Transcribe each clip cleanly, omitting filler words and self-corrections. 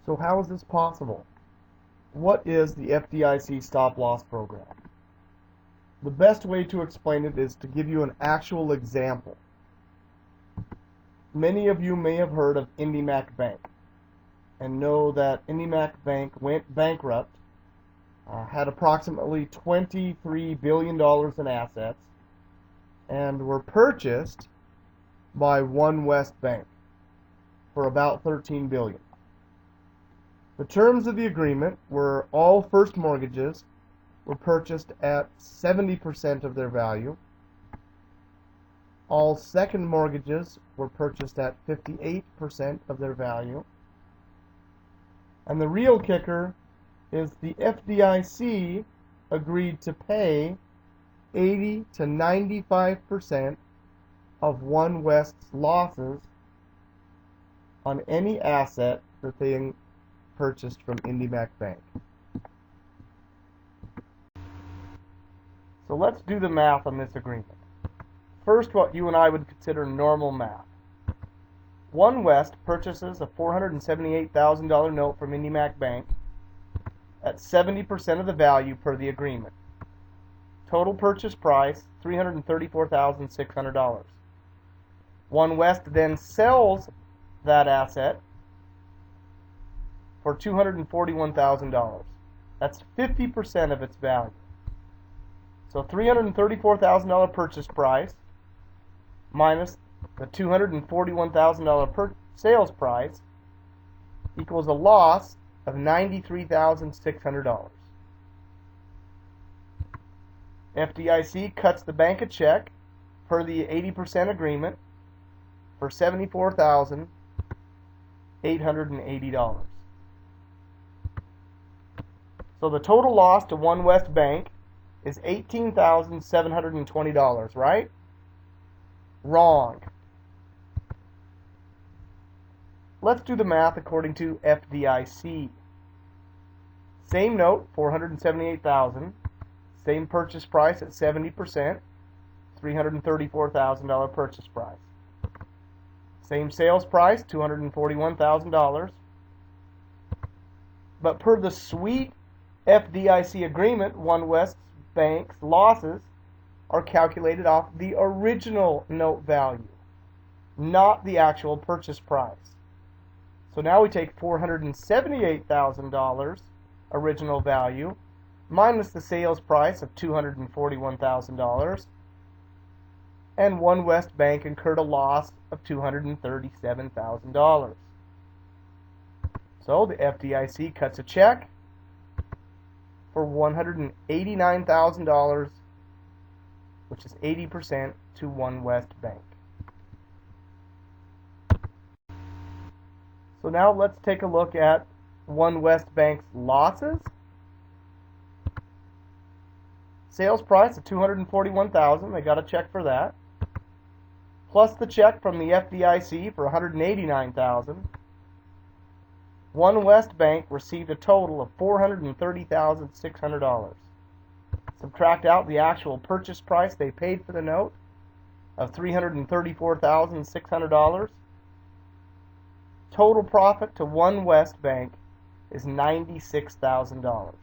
So how is this possible? What is the FDIC stop loss program? The best way to explain it is to give you an actual example. Many of you may have heard of IndyMac Bank and know that IndyMac Bank went bankrupt, had approximately $23 billion in assets, and were purchased by One West Bank for about $13 billion. The terms of the agreement were all first mortgages were purchased at 70% of their value. All second mortgages were purchased at 58% of their value. And the real kicker is the FDIC agreed to pay 80 to 95% of One West's losses on any asset that they purchased from IndyMac Bank. So let's do the math on this agreement. First, what you and I would consider normal math. One West purchases a $478,000 note from IndyMac Bank at 70% of the value per the agreement. Total purchase price, $334,600. One West then sells that asset for $241,000. That's 50% of its value. So $334,000 purchase price minus the $241,000 sales price equals a loss of $93,600. FDIC cuts the bank a check per the 80% agreement for $74,880. So the total loss to One West Bank is $18,720, right? Wrong. Let's do the math according to FDIC. Same note, $478,000. Same purchase price at 70%, $334,000 purchase price. Same sales price, $241,000. But per the sweet FDIC agreement, One West Bank's losses are calculated off the original note value, not the actual purchase price. So now we take $478,000 original value minus the sales price of $241,000, and One West Bank incurred a loss of $237,000. So the FDIC cuts a check for $189,000, which is 80%, to One West Bank. So now let's take a look at One West Bank's losses. Sales price of $241,000, they got a check for that, plus the check from the FDIC for $189,000. One West Bank received a total of $430,600. Subtract out the actual purchase price they paid for the note of $334,600. Total profit to One West Bank is $96,000.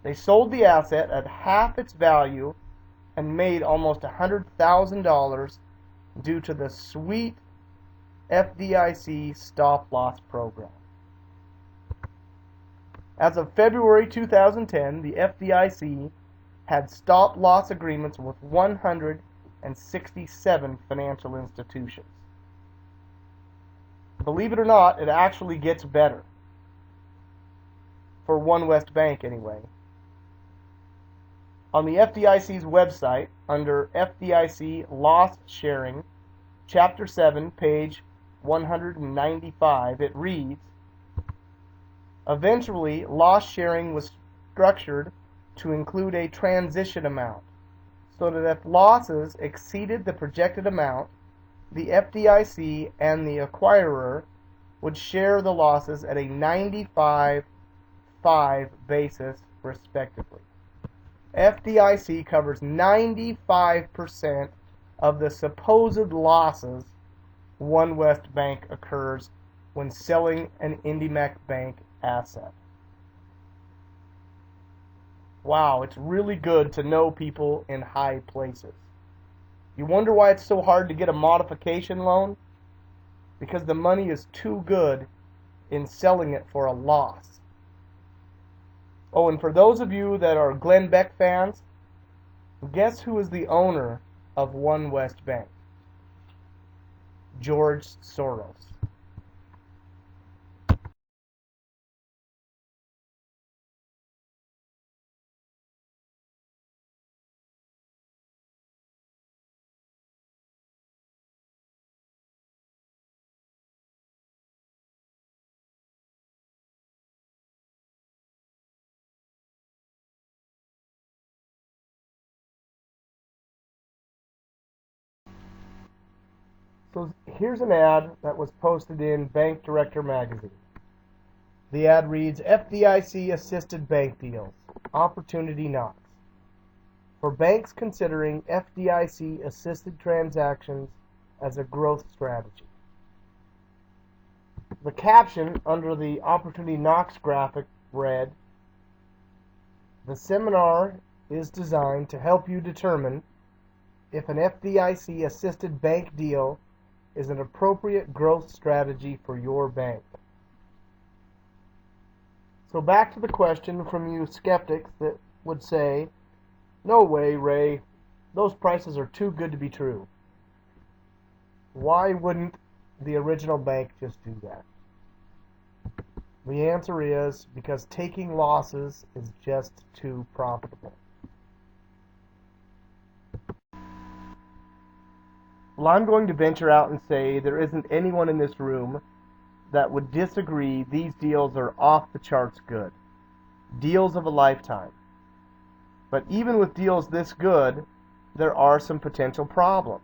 They sold the asset at half its value and made almost $100,000 due to the sweet FDIC stop loss program. As of February 2010, the FDIC had stop loss agreements with 167 financial institutions. Believe it or not, it actually gets better. For One West Bank, anyway. On the FDIC's website, under FDIC Loss Sharing, Chapter 7, page 195, it reads, eventually, loss sharing was structured to include a transition amount, so that if losses exceeded the projected amount, the FDIC and the acquirer would share the losses at a 95-5 basis, respectively. FDIC covers 95% of the supposed losses One West Bank incurs when selling an IndyMac Bank asset. Wow, it's really good to know people in high places. You wonder why it's so hard to get a modification loan? Because the money is too good in selling it for a loss. Oh, and for those of you that are Glenn Beck fans, guess who is the owner of One West Bank? George Soros. So here's an ad that was posted in Bank Director magazine. The ad reads, FDIC assisted bank deals, opportunity knocks. For banks considering FDIC assisted transactions as a growth strategy. The caption under the opportunity knocks graphic read, the seminar is designed to help you determine if an FDIC assisted bank deal is an appropriate growth strategy for your bank. So back to the question from you skeptics that would say, no way, Ray, those prices are too good to be true. Why wouldn't the original bank just do that? The answer is because taking losses is just too profitable. Well, I'm going to venture out and say there isn't anyone in this room that would disagree these deals are off the charts good. Deals of a lifetime. But even with deals this good, there are some potential problems.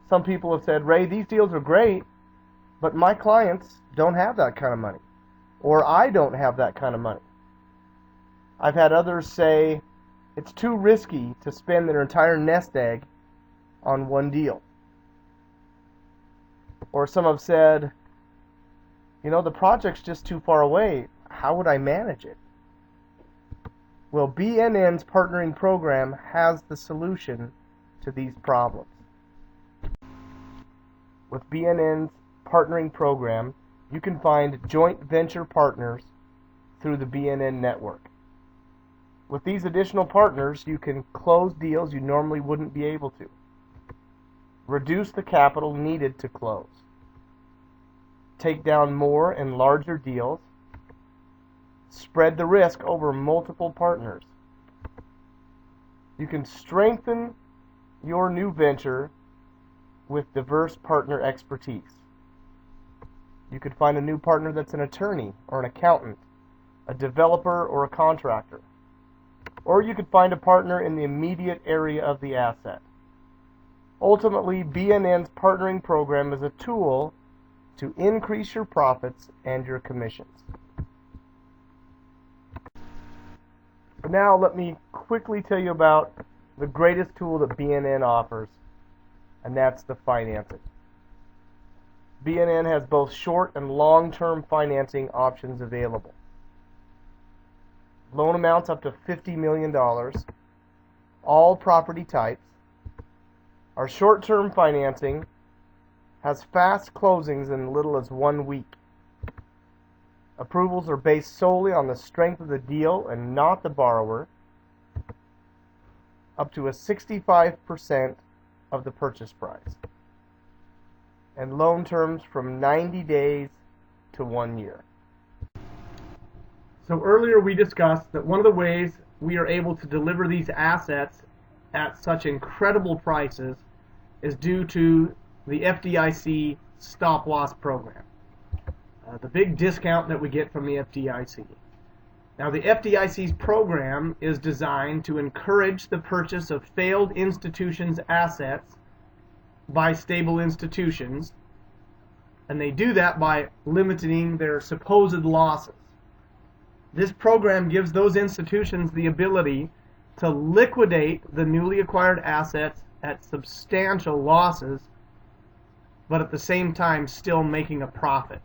Some people have said, Ray, these deals are great, but my clients don't have that kind of money. Or I don't have that kind of money. I've had others say, it's too risky to spend their entire nest egg on one deal. Or some have said, the project's just too far away. How would I manage it? Well, BNN's partnering program has the solution to these problems. With BNN's partnering program, you can find joint venture partners through the BNN network. With these additional partners, you can close deals you normally wouldn't be able to. Reduce the capital needed to close. Take down more and larger deals. Spread the risk over multiple partners. You can strengthen your new venture with diverse partner expertise. You could find a new partner that's an attorney or an accountant, a developer or a contractor. Or you could find a partner in the immediate area of the asset. Ultimately, BNN's partnering program is a tool to increase your profits and your commissions. But now let me quickly tell you about the greatest tool that BNN offers, and that's the financing. BNN has both short and long-term financing options available. Loan amounts up to $50 million, all property types. Our short-term financing has fast closings in little as 1 week. Approvals are based solely on the strength of the deal and not the borrower, up to a 65% of the purchase price, and loan terms from 90 days to 1 year. So earlier we discussed that one of the ways we are able to deliver these assets at such incredible prices is due to the FDIC stop-loss program. The big discount that we get from the FDIC. Now, the FDIC's program is designed to encourage the purchase of failed institutions' assets by stable institutions, and they do that by limiting their supposed losses. This program gives those institutions the ability to liquidate the newly acquired assets at substantial losses but at the same time still making a profit.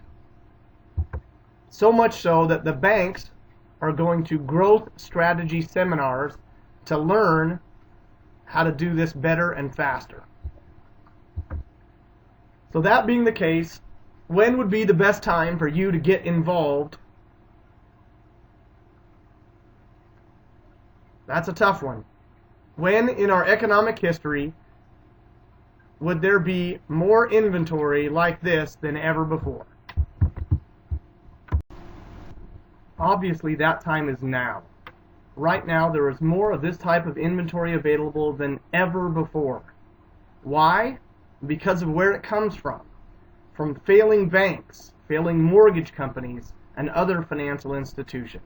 So much so that the banks are going to growth strategy seminars to learn how to do this better and faster. So that being the case, when would be the best time for you to get involved? That's a tough one. When in our economic history would there be more inventory like this than ever before? Obviously, that time is now. Right now, there is more of this type of inventory available than ever before. Why? Because of where it comes from failing banks, failing mortgage companies, and other financial institutions.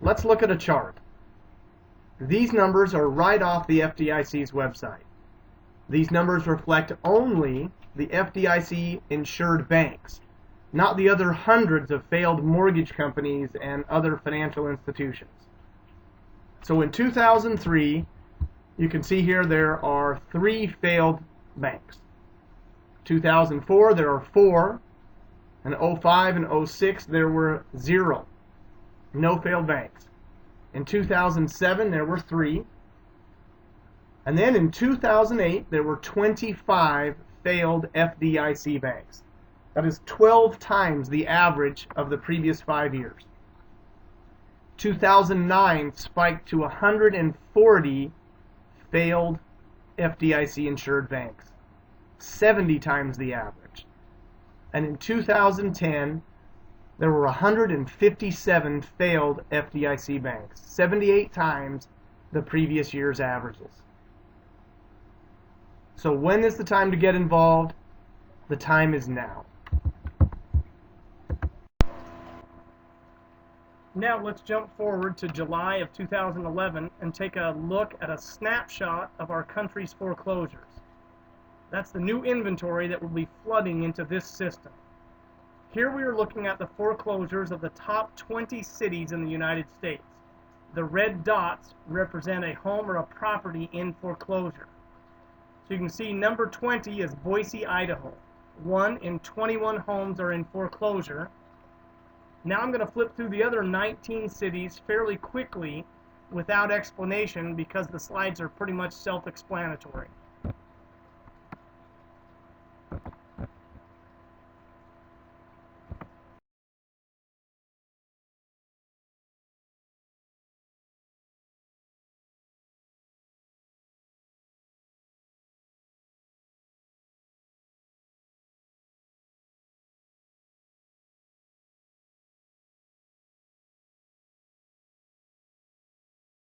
Let's look at a chart. These numbers are right off the FDIC's website. These numbers reflect only the FDIC insured banks, not the other hundreds of failed mortgage companies and other financial institutions. So in 2003, you can see here there are 3 failed banks. 2004, there are 4. In 05 and 06, there were 0. No failed banks. In 2007, there were 3. And then in 2008, there were 25 failed FDIC banks. That is 12 times the average of the previous 5 years. 2009 spiked to 140 failed FDIC insured banks, 70 times the average. And in 2010, there were 157 failed FDIC banks, 78 times the previous year's averages. So when is the time to get involved? The time is now. Now let's jump forward to July of 2011 and take a look at a snapshot of our country's foreclosures. That's the new inventory that will be flooding into this system. Here we are looking at the foreclosures of the top 20 cities in the United States. The red dots represent a home or a property in foreclosure. So you can see number 20 is Boise, Idaho. 1 in 21 homes are in foreclosure. Now I'm going to flip through the other 19 cities fairly quickly without explanation because the slides are pretty much self-explanatory.